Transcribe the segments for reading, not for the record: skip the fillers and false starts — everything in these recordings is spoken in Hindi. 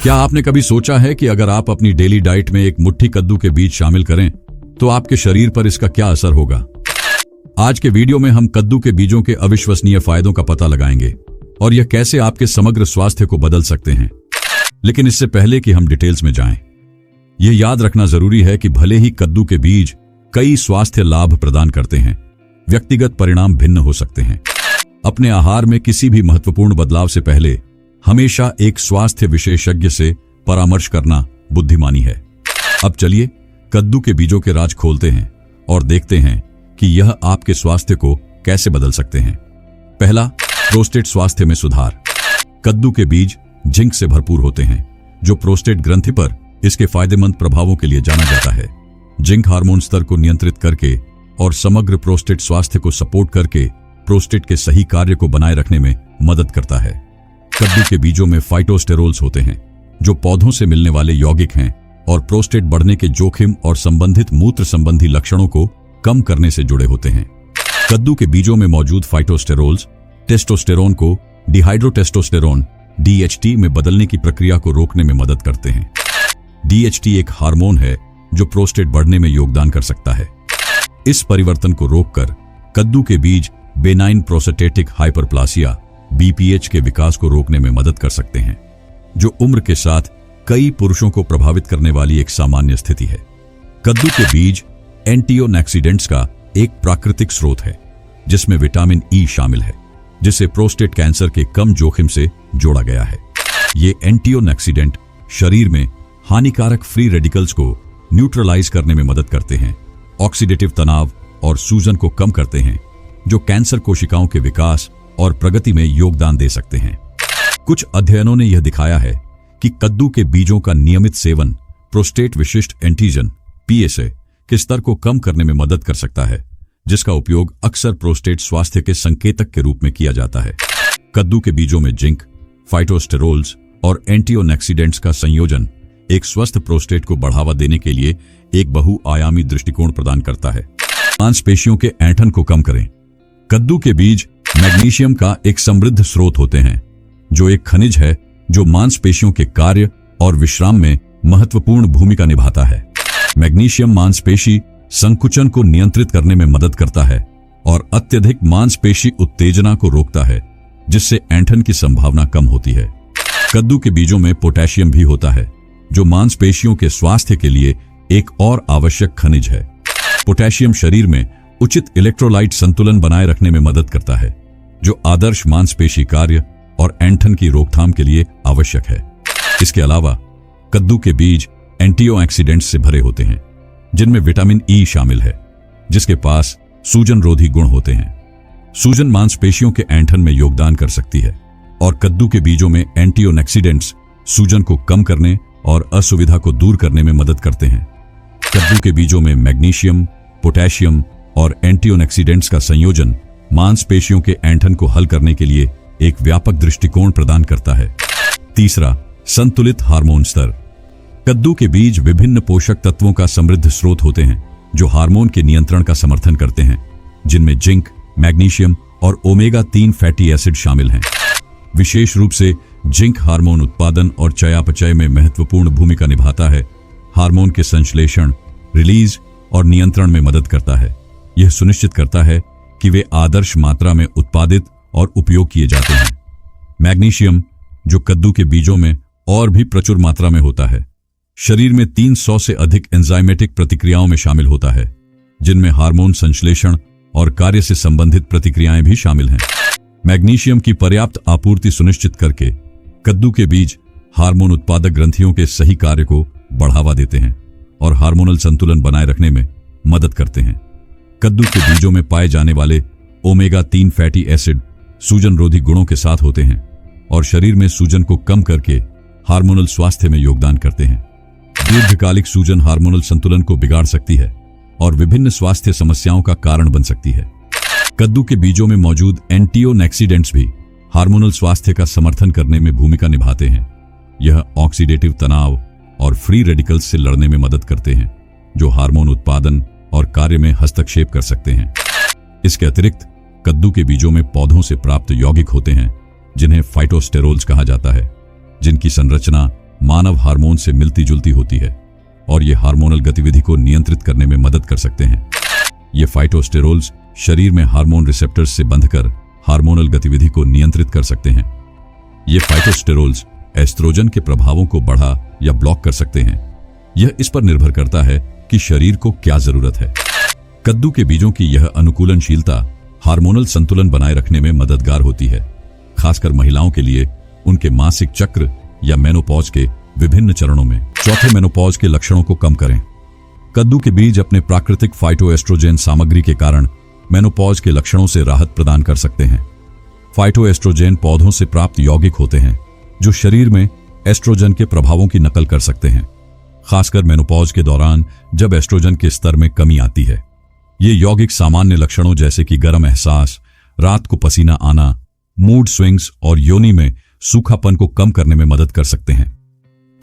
क्या आपने कभी सोचा है कि अगर आप अपनी डेली डाइट में एक मुट्ठी कद्दू के बीज शामिल करें तो आपके शरीर पर इसका क्या असर होगा? आज के वीडियो में हम कद्दू के बीजों के अविश्वसनीय फायदों का पता लगाएंगे और यह कैसे आपके समग्र स्वास्थ्य को बदल सकते हैं। लेकिन इससे पहले कि हम डिटेल्स में जाएं, यह याद रखना जरूरी है कि भले ही कद्दू के बीज कई स्वास्थ्य लाभ प्रदान करते हैं, व्यक्तिगत परिणाम भिन्न हो सकते हैं। अपने आहार में किसी भी महत्वपूर्ण बदलाव से पहले हमेशा एक स्वास्थ्य विशेषज्ञ से परामर्श करना बुद्धिमानी है। अब चलिए कद्दू के बीजों के राज खोलते हैं और देखते हैं कि यह आपके स्वास्थ्य को कैसे बदल सकते हैं। पहला, प्रोस्टेट स्वास्थ्य में सुधार। कद्दू के बीज जिंक से भरपूर होते हैं, जो प्रोस्टेट ग्रंथि पर इसके फायदेमंद प्रभावों के लिए जाना जाता है। जिंक हार्मोन स्तर को नियंत्रित करके और समग्र प्रोस्टेट स्वास्थ्य को सपोर्ट करके प्रोस्टेट के सही कार्य को बनाए रखने में मदद करता है। कद्दू के बीजों में फाइटोस्टेरोल्स होते हैं, जो पौधों से मिलने वाले यौगिक हैं और प्रोस्टेट बढ़ने के जोखिम और संबंधित मूत्र संबंधी लक्षणों को कम करने से जुड़े होते हैं। कद्दू के बीजों में मौजूद फाइटोस्टेरोल्स टेस्टोस्टेरोन को डिहाइड्रोटेस्टोस्टेरोन DHT में बदलने की प्रक्रिया को रोकने में मदद करते हैं। DHT एक हार्मोन है जो प्रोस्टेट बढ़ने में योगदान कर सकता है। इस परिवर्तन को रोककर कद्दू के बीज बेनाइन प्रोस्टेटिक हाइपरप्लासिया BPH के विकास को रोकने में मदद कर सकते हैं, जो उम्र के साथ कई पुरुषों को प्रभावित करने वाली एक सामान्य स्थिति है। कद्दू के बीज एंटीओक्सीडेंट्स का एक प्राकृतिक स्रोत है, जिसमें विटामिन E शामिल है, जिसे प्रोस्टेट कैंसर के कम जोखिम से जोड़ा गया है। ये एंटीओक्सीडेंट शरीर में हानिकारक फ्री रेडिकल्स को न्यूट्रलाइज करने में मदद करते हैं, ऑक्सीडेटिव तनाव और सूजन को कम करते हैं, जो कैंसर कोशिकाओं के विकास और प्रगति में योगदान दे सकते हैं। कुछ अध्ययनों ने यह दिखाया है कि कद्दू के बीजों का नियमित सेवन प्रोस्टेट विशिष्ट एंटीजन PSA के स्तर को कम करने में मदद कर सकता है, जिसका उपयोग अक्सर प्रोस्टेट स्वास्थ्य के संकेतक के रूप में किया जाता है। कद्दू के बीजों में जिंक, फाइटोस्टेरोल्स और एंटीओक्सीडेंट्स का संयोजन एक स्वस्थ प्रोस्टेट को बढ़ावा देने के लिए एक बहुआयामी दृष्टिकोण प्रदान करता है। मांसपेशियों के ऐंठन को कम करें। कद्दू के बीज मैग्नीशियम का एक समृद्ध स्रोत होते हैं, जो एक खनिज है जो मांसपेशियों के कार्य और विश्राम में महत्वपूर्ण भूमिका निभाता है। मैग्नीशियम मांसपेशी संकुचन को नियंत्रित करने में मदद करता है और अत्यधिक मांसपेशी उत्तेजना को रोकता है, जिससे ऐंठन की संभावना कम होती है। कद्दू के बीजों में पोटेशियम भी होता है, जो मांसपेशियों के स्वास्थ्य के लिए एक और आवश्यक खनिज है। पोटेशियम शरीर में उचित इलेक्ट्रोलाइट संतुलन बनाए रखने में मदद करता है, जो आदर्श मांसपेशी कार्य और ऐंठन की रोकथाम के लिए आवश्यक है। इसके अलावा कद्दू के बीज एंटीओक्सीडेंट्स से भरे होते हैं, जिनमें विटामिन E शामिल है, जिसके पास सूजन रोधी गुण होते हैं। सूजन मांसपेशियों के ऐंठन में योगदान कर सकती है और कद्दू के बीजों में एंटीओक्सीडेंट्स सूजन को कम करने और असुविधा को दूर करने में मदद करते हैं। कद्दू के बीजों में मैग्नीशियम, पोटेशियम और एंटीओक्सीडेंट्स का संयोजन मांसपेशियों के ऐंठन को हल करने के लिए एक व्यापक दृष्टिकोण प्रदान करता है। तीसरा, संतुलित हार्मोन स्तर। कद्दू के बीज विभिन्न पोषक तत्वों का समृद्ध स्रोत होते हैं, जो हार्मोन के नियंत्रण का समर्थन करते हैं, जिनमें जिंक, मैग्नीशियम और ओमेगा-3 फैटी एसिड शामिल हैं। विशेष रूप से जिंक हार्मोन उत्पादन और चयापचय में महत्वपूर्ण भूमिका निभाता है, हार्मोन के संश्लेषण, रिलीज और नियंत्रण में मदद करता है। यह सुनिश्चित करता है कि वे आदर्श मात्रा में उत्पादित और उपयोग किए जाते हैं। मैग्नीशियम, जो कद्दू के बीजों में और भी प्रचुर मात्रा में होता है, शरीर में 300 से अधिक एंजाइमेटिक प्रतिक्रियाओं में शामिल होता है, जिनमें हार्मोन संश्लेषण और कार्य से संबंधित प्रतिक्रियाएं भी शामिल हैं। मैग्नीशियम की पर्याप्त आपूर्ति सुनिश्चित करके कद्दू के बीज हार्मोन उत्पादक ग्रंथियों के सही कार्य को बढ़ावा देते हैं और हार्मोनल संतुलन बनाए रखने में मदद करते हैं। कद्दू के बीजों में पाए जाने वाले ओमेगा-3 फैटी एसिड सूजन रोधी गुणों के साथ होते हैं और शरीर में सूजन को कम करके हार्मोनल स्वास्थ्य में योगदान करते हैं। दीर्घकालिक सूजन हार्मोनल संतुलन को बिगाड़ सकती है और विभिन्न स्वास्थ्य समस्याओं का कारण बन सकती है। कद्दू के बीजों में मौजूद एंटीओक्सीडेंट्स भी हार्मोनल स्वास्थ्य का समर्थन करने में भूमिका निभाते हैं। यह ऑक्सीडेटिव तनाव और फ्री रेडिकल्स से लड़ने में मदद करते हैं, जो हार्मोन उत्पादन और कार्य में हस्तक्षेप कर सकते हैं। इसके अतिरिक्त कद्दू के बीजों में पौधों से प्राप्त यौगिक होते हैं, जिन्हें फाइटोस्टेरोल्स कहा जाता है, जिनकी संरचना मानव हार्मोन से मिलती जुलती होती है और ये हार्मोनल गतिविधि को नियंत्रित करने में मदद कर सकते हैं। ये फाइटोस्टेरोल्स शरीर में हार्मोन रिसेप्टर्स से बंधकर हार्मोनल गतिविधि को नियंत्रित कर सकते हैं। ये फाइटोस्टेरोल्स एस्ट्रोजन के प्रभावों को बढ़ा या ब्लॉक कर सकते हैं। यह इस पर निर्भर करता है कि शरीर को क्या जरूरत है। कद्दू के बीजों की यह अनुकूलनशीलता हार्मोनल संतुलन बनाए रखने में मददगार होती है, खासकर महिलाओं के लिए उनके मासिक चक्र या मेनोपॉज के विभिन्न चरणों में। चौथे, मेनोपॉज के लक्षणों को कम करें। कद्दू के बीज अपने प्राकृतिक फाइटोएस्ट्रोजेन सामग्री के कारण मेनोपॉज के लक्षणों से राहत प्रदान कर सकते हैं। फाइटोएस्ट्रोजेन पौधों से प्राप्त यौगिक होते हैं जो शरीर में एस्ट्रोजन के प्रभावों की नकल कर सकते हैं, खासकर मेनोपॉज के दौरान जब एस्ट्रोजन के स्तर में कमी आती है। ये यौगिक सामान्य लक्षणों जैसे कि गर्म एहसास, रात को पसीना आना, मूड स्विंग्स और योनि में सूखापन को कम करने में मदद कर सकते हैं।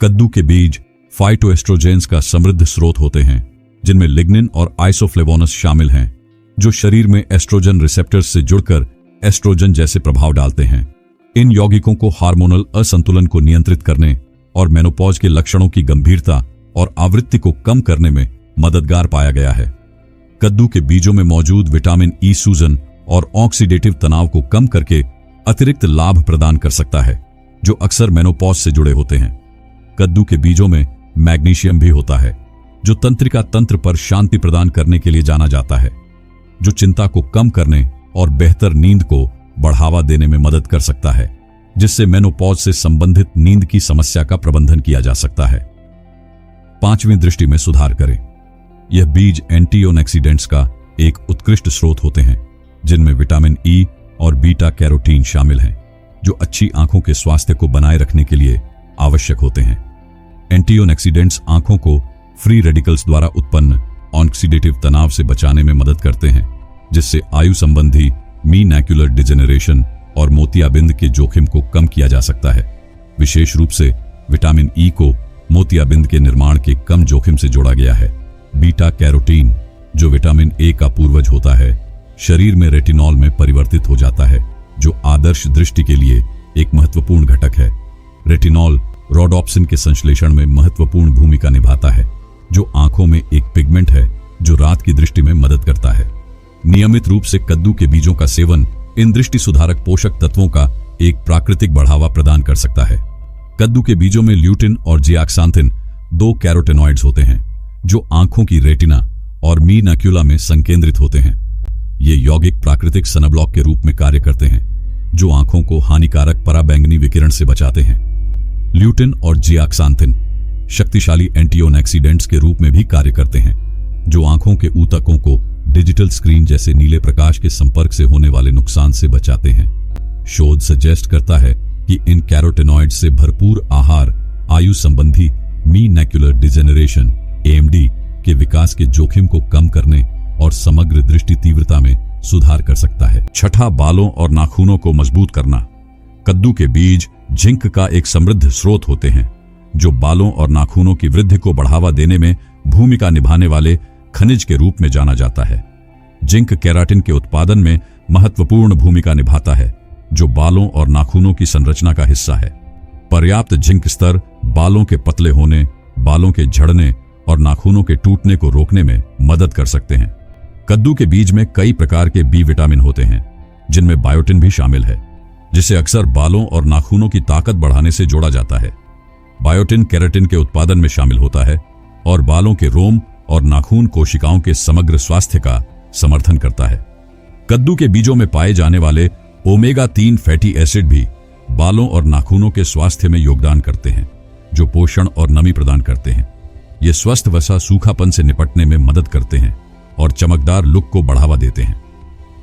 कद्दू के बीज फाइटोएस्ट्रोजेंस का समृद्ध स्रोत होते हैं, जिनमें लिग्निन और आइसोफ्लेवोनस शामिल हैं, जो शरीर में एस्ट्रोजन रिसेप्टर्स से जुड़कर एस्ट्रोजन जैसे प्रभाव डालते हैं। इन यौगिकों को हार्मोनल असंतुलन को नियंत्रित करने और मेनोपॉज के लक्षणों की गंभीरता और आवृत्ति को कम करने में मददगार पाया गया है। कद्दू के बीजों में मौजूद विटामिन ई सूजन और ऑक्सीडेटिव तनाव को कम करके अतिरिक्त लाभ प्रदान कर सकता है, जो अक्सर मेनोपॉज से जुड़े होते हैं। कद्दू के बीजों में मैग्नीशियम भी होता है, जो तंत्रिका तंत्र पर शांति प्रदान करने के लिए जाना जाता है, जो चिंता को कम करने और बेहतर नींद को बढ़ावा देने में मदद कर सकता है, जिससे मेनोपॉज से संबंधित नींद की समस्या का प्रबंधन किया जा सकता है। पांचवीं, दृष्टि में सुधार करें। यह बीज एंटीऑक्सीडेंट्स का एक उत्कृष्ट स्रोत होते हैं, जिनमें विटामिन ई और बीटा कैरोटीन शामिल हैं, जो अच्छी आंखों के स्वास्थ्य को बनाए रखने के लिए आवश्यक होते हैं। एंटीऑक्सीडेंट्स आंखों को फ्री रेडिकल्स द्वारा उत्पन्न ऑक्सीडेटिव तनाव से बचाने में मदद करते हैं, जिससे आयु संबंधी मैक्युलर डिजेनरेशन और मोतियाबिंद के जोखिम को कम किया जा सकता है। विशेष रूप से विटामिन ई को मोतियाबिंद के निर्माण के कम जोखिम से जोड़ा गया है। बीटा कैरोटीन, जो विटामिन ए का पूर्वज होता है, शरीर में रेटिनॉल में परिवर्तित हो जाता है, जो आदर्श दृष्टि के लिए एक महत्वपूर्ण घटक है। रेटिनॉल रोडोप्सिन के संश्लेषण में महत्वपूर्ण भूमिका निभाता है, जो आंखों में एक पिगमेंट है जो रात की दृष्टि में मदद करता है। नियमित रूप से कद्दू के बीजों का सेवन इन दृष्टि सुधारक पोषक तत्वों का एक प्राकृतिक बढ़ावा प्रदान कर सकता है। कद्दू के बीजों में ल्यूटिन और जियाक्सांथिन, दो कैरोटेनॉइड्स होते हैं, जो आंखों की रेटिना और मैक्युला में संकेंद्रित होते हैं। ये यौगिक प्राकृतिक सनब्लॉक के रूप में कार्य करते हैं, जो आंखों को हानिकारक पराबैंगनी विकिरण से बचाते हैं। ल्यूटिन और जियाक्सांथिन शक्तिशाली एंटीऑक्सीडेंट्स के रूप में भी कार्य करते हैं, जो आंखों के ऊतकों को डिजिटल स्क्रीन जैसे नीले प्रकाश के संपर्क से होने वाले नुकसान से बचाते हैं। शोध सजेस्ट करता है कि इन कैरोटेनॉइड्स से भरपूर आहार आयु संबंधी मैक्युलर डिजेनरेशन (AMD) के विकास के जोखिम को कम करने और समग्र दृष्टि तीव्रता में सुधार कर सकता है। छठा, बालों और नाखूनों को मजबूत करना। कद्दू के बीज जिंक का एक समृद्ध स्रोत होते हैं, जो बालों और नाखूनों की वृद्धि को बढ़ावा देने में भूमिका निभाने वाले खनिज के रूप में जाना जाता है। जिंक केराटिन के उत्पादन में महत्वपूर्ण भूमिका निभाता है, जो बालों और नाखूनों की संरचना का हिस्सा है। पर्याप्त जिंक स्तर बालों के पतले होने, बालों के झड़ने और नाखूनों के टूटने को रोकने में मदद कर सकते हैं। कद्दू के बीज में कई प्रकार के बी विटामिन होते हैं, जिनमें बायोटिन भी शामिल है, जिसे अक्सर बालों और नाखूनों की ताकत बढ़ाने से जोड़ा जाता है। बायोटिन केराटिन के उत्पादन में शामिल होता है और बालों के रोम और नाखून कोशिकाओं के समग्र स्वास्थ्य का समर्थन करता है। कद्दू के बीजों में पाए जाने वाले ओमेगा 3 फैटी एसिड भी बालों और नाखूनों के स्वास्थ्य में योगदान करते हैं, जो पोषण और नमी प्रदान करते हैं। ये स्वस्थ वसा सूखापन से निपटने में मदद करते हैं और चमकदार लुक को बढ़ावा देते हैं।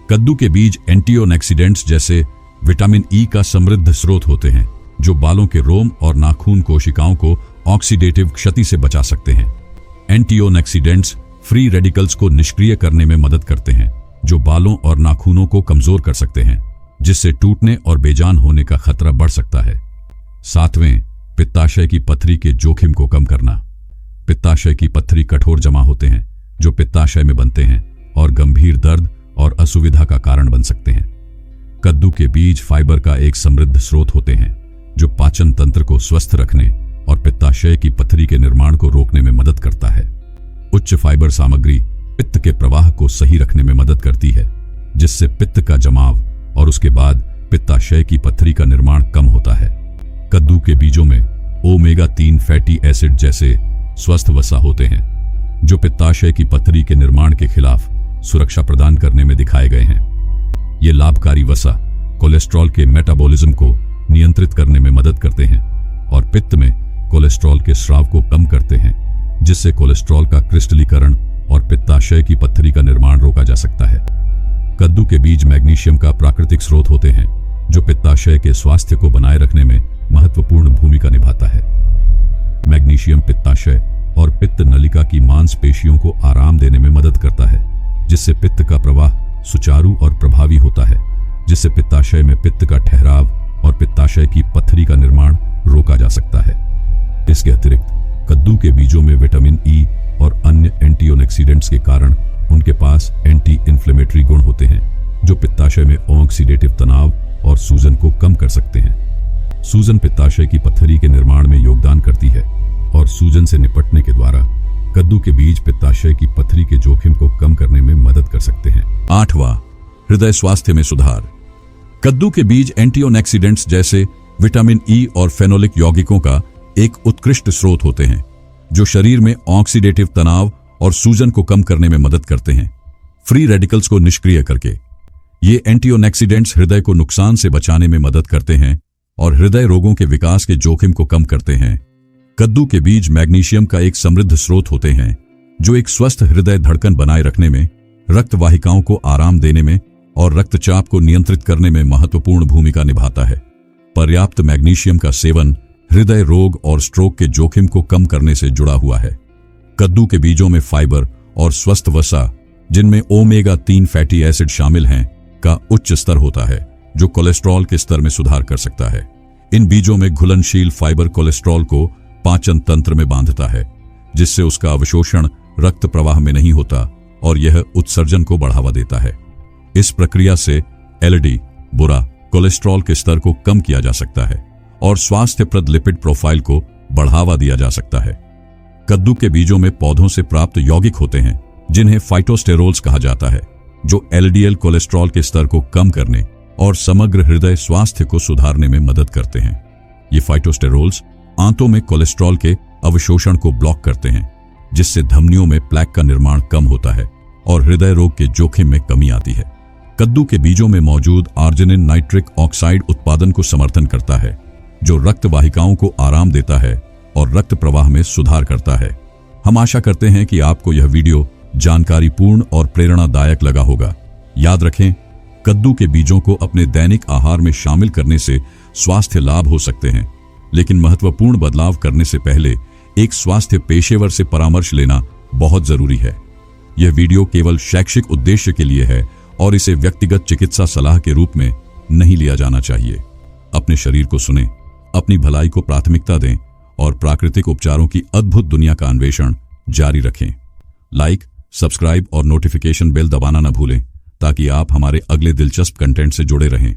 कद्दू के बीज एंटीऑक्सीडेंट्स जैसे विटामिन ई का समृद्ध स्रोत होते हैं, जो बालों के रोम और नाखून कोशिकाओं को ऑक्सीडेटिव क्षति से बचा सकते हैं। एंटीऑक्सीडेंट्स फ्री रेडिकल्स को निष्क्रिय करने में मदद करते हैं, जो बालों और नाखूनों को कमजोर कर सकते हैं, जिससे टूटने और बेजान होने का खतरा बढ़ सकता है। सातवें, पित्ताशय की पथरी के जोखिम को कम करना। पित्ताशय की पथरी कठोर जमा होते हैं, जो पित्ताशय में बनते हैं और गंभीर दर्द और असुविधा का कारण बन सकते हैं। कद्दू के बीज फाइबर का एक समृद्ध स्रोत होते हैं, जो पाचन तंत्र को स्वस्थ रखने और पित्ताशय की पत्थरी के निर्माण को रोकने में मदद करता है। उच्च फाइबर सामग्री पित्त के प्रवाह को सही रखने में मदद करती है, जिससे पित्त का जमाव और उसके बाद पित्ताशय की पत्थरी का निर्माण कम होता है। कद्दू के बीजों में ओमेगा 3 फैटी एसिड जैसे स्वस्थ वसा होते हैं, जो पित्ताशय की पत्थरी के निर्माण के खिलाफ सुरक्षा प्रदान करने में दिखाए गए हैं। ये लाभकारी वसा कोलेस्ट्रॉल के मेटाबॉलिज्म को नियंत्रित करने में मदद करते हैं और पित्त में कोलेस्ट्रॉल के स्राव को कम करते हैं, जिससे कोलेस्ट्रॉल का क्रिस्टलीकरण और पित्ताशय की पत्थरी का निर्माण रोका जा सकता है। कद्दू के बीज मैग्नीशियम का प्राकृतिक स्रोत होते हैं, जो पित्ताशय के स्वास्थ्य को बनाए रखने में महत्वपूर्ण भूमिका निभाता है। मैग्नीशियम पित्ताशय और पित्त नलिका की मांसपेशियों को आराम देने में मदद करता है, जिससे पित्त का प्रवाह सुचारू और प्रभावी होता है, जिससे पित्ताशय में पित्त का ठहराव और पित्ताशय की पत्थरी का निर्माण रोका जा सकता है। इसके अतिरिक्त कद्दू के बीजों में विटामिन ई और अन्य एंटीऑक्सीडेंट्स के कारण उनके पास एंटी इन्फ्लेमेटरी गुण होते हैं, जो पित्ताशय में ऑक्सीडेटिव तनाव और सूजन को कम कर सकते हैं। सूजन पित्ताशय की पत्थरी के निर्माण में योगदान करती है और सूजन से निपटने के द्वारा कद्दू के बीज पित्ताशय की पत्थरी के जोखिम को कम करने में मदद कर सकते हैं। 8वां, हृदय स्वास्थ्य में सुधार। कद्दू के बीज एंटीऑक्सीडेंट्स जैसे विटामिन ई और फेनोलिक यौगिकों का एक उत्कृष्ट स्रोत होते हैं, जो शरीर में ऑक्सीडेटिव तनाव और सूजन को कम करने में मदद करते हैं, फ्री रेडिकल्स को निष्क्रिय करके। ये एंटीऑक्सीडेंट्स हृदय को नुकसान से बचाने में मदद करते हैं और हृदय रोगों के विकास के जोखिम को कम करते हैं। कद्दू के बीज मैग्नीशियम का एक समृद्ध स्रोत होते हैं, जो एक स्वस्थ हृदय धड़कन बनाए रखने में, रक्त वाहिकाओं को आराम देने में और रक्तचाप को नियंत्रित करने में महत्वपूर्ण भूमिका निभाता है। पर्याप्त मैग्नीशियम का सेवन हृदय रोग और स्ट्रोक के जोखिम को कम करने से जुड़ा हुआ है। कद्दू के बीजों में फाइबर और स्वस्थ वसा, जिनमें ओमेगा 3 फैटी एसिड शामिल हैं, का उच्च स्तर होता है, जो कोलेस्ट्रॉल के स्तर में सुधार कर सकता है। इन बीजों में घुलनशील फाइबर कोलेस्ट्रॉल को पाचन तंत्र में बांधता है, जिससे उसका अवशोषण रक्त प्रवाह में नहीं होता और यह उत्सर्जन को बढ़ावा देता है। इस प्रक्रिया से एलडी बुरा कोलेस्ट्रॉल के स्तर को कम किया जा सकता है और स्वास्थ्यप्रद लिपिड प्रोफाइल को बढ़ावा दिया जा सकता है। कद्दू के बीजों में पौधों से प्राप्त यौगिक होते हैं, जिन्हें फाइटोस्टेरोल्स कहा जाता है, जो एलडीएल कोलेस्ट्रॉल के स्तर को कम करने और समग्र हृदय स्वास्थ्य को सुधारने में मदद करते हैं। ये फाइटोस्टेरोल्स आंतों में कोलेस्ट्रॉल के अवशोषण को ब्लॉक करते हैं, जिससे धमनियों में प्लेक का निर्माण कम होता है और हृदय रोग के जोखिम में कमी आती है। कद्दू के बीजों में मौजूद आर्जिनिन नाइट्रिक ऑक्साइड उत्पादन को समर्थन करता है, जो रक्त वाहिकाओं को आराम देता है और रक्त प्रवाह में सुधार करता है। हम आशा करते हैं कि आपको यह वीडियो जानकारीपूर्ण और प्रेरणादायक लगा होगा। याद रखें, कद्दू के बीजों को अपने दैनिक आहार में शामिल करने से स्वास्थ्य लाभ हो सकते हैं, लेकिन महत्वपूर्ण बदलाव करने से पहले एक स्वास्थ्य पेशेवर से परामर्श लेना बहुत जरूरी है। यह वीडियो केवल शैक्षिक उद्देश्य के लिए है और इसे व्यक्तिगत चिकित्सा सलाह के रूप में नहीं लिया जाना चाहिए। अपने शरीर को सुनें, अपनी भलाई को प्राथमिकता दें और प्राकृतिक उपचारों की अद्भुत दुनिया का अन्वेषण जारी रखें। लाइक, सब्सक्राइब और नोटिफिकेशन बेल दबाना न भूलें, ताकि आप हमारे अगले दिलचस्प कंटेंट से जुड़े रहें।